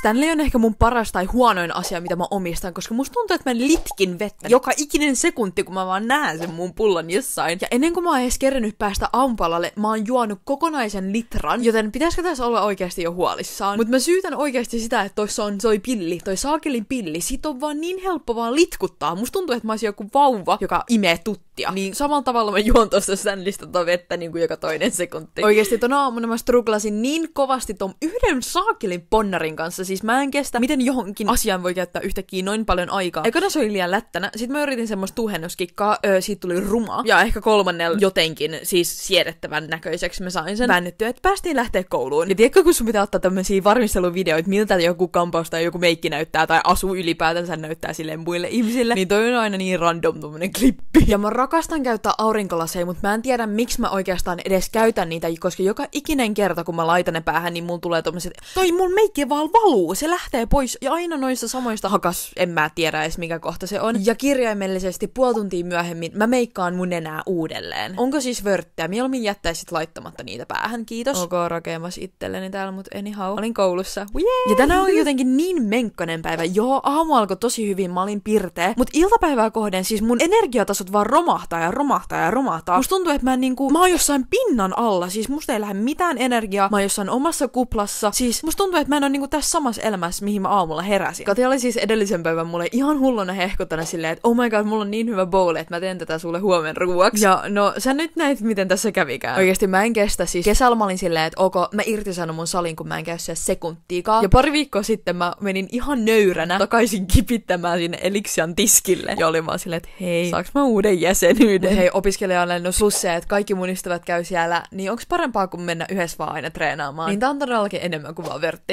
Stanley on ehkä mun paras tai huonoin asia, mitä mä omistan, koska musta tuntuu, että mä litkin vettä joka ikinen sekunti, kun mä vaan näen sen mun pullon jossain. Ja ennen kuin mä oon edes kerännyt päästä aamupalalle, mä oon juonut kokonaisen litran, joten pitäisikö tässä olla oikeasti jo huolissaan. Mutta mä syytän oikeasti sitä, että toissa on toi pilli, toi saakelin pilli. Siitä on vaan niin helppo vaan litkuttaa. Musta tuntuu, että mä olisin joku vauva, joka imee tuttia. Niin samalla tavalla mä juon tosta Stanleysta tota vettä niin kuin joka toinen sekunti. Oikeesti ton aamuna mä struglasin niin kovasti ton yhden saakelin ponnarin kanssa. Siis mä en kestä, miten johonkin asiaan voi käyttää yhtäkkiä noin paljon aikaa. Ekana se oli liian lättänä. Sitten mä yritin semmoista tuhennuskikkaa. Siitä tuli ruma. Ja ehkä kolmannella jotenkin siis siedettävän näköiseksi mä sain sen väännettyä, että päästiin lähteä kouluun. Ja tiedätkö, kun sun pitää ottaa tämmösiä varmisteluvideoita, miltä joku kampaus tai joku meikki näyttää tai asu ylipäätänsä näyttää silleen muille ihmisille, niin toi on aina niin random tommonen klippi. Ja mä rakastan käyttää aurinkolaseja, mutta mä en tiedä, miksi mä oikeastaan edes käytän niitä, koska joka ikinen kerta, kun mä laitan ne päähän, niin mulla tulee tommoset, toi mun meikki vaan valuu, se lähtee pois, ja aina noista samoista en mä tiedä edes mikä kohta se on. Ja kirjaimellisesti puoli tuntia myöhemmin mä meikkaan mun nenää uudelleen. Onko siis vörttiä? Mieluummin jättäisit laittamatta niitä päähän, kiitos. Ok, rakemas itselleni täällä, mut anyhow. Olin koulussa. Yeah. Ja tänään oli jotenkin niin menkkanen päivä. Joo, aamu alkoi tosi hyvin, mä olin pirteä, mut iltapäivää kohden siis mun energiatasot vaan romahtaa ja romahtaa ja romahtaa. Musta tuntuu, että mä oon jossain pinnan alla, siis musta ei lähde mitään energiaa, mä oon jossain omassa kuplassa, siis musta tuntuu, että mä en oo niinku tässä samassa elämässä, mihin mä aamulla heräsin. Kati oli siis edellisen päivän mulle ihan hulluna hehkuttana silleen, että oh my god, mulla on niin hyvä bowl, että mä teen tätä sulle huomen ruuaksi. Ja no, sä nyt näit, miten tässä kävikään. Oikeesti mä en kestä, siis kesällä mä olin silleen, että ok, mä irtisanon mun salin, kun mä en käy siellä sekuntiikaan. Ja pari viikkoa sitten mä menin ihan nöyränä takaisin kipittämään sinne Elixian tiskille. Ja olin vaan silleen, että hei, saaks mä uuden jäsenyyden? Mut hei, opiskelijalennus plus se, että kaikki mun ystävät käy siellä, niin onks parempaa kuin mennä yhdessä vaan aina treenaamaan? Niin tää on todellakin enemmän kuin vaan vörtti.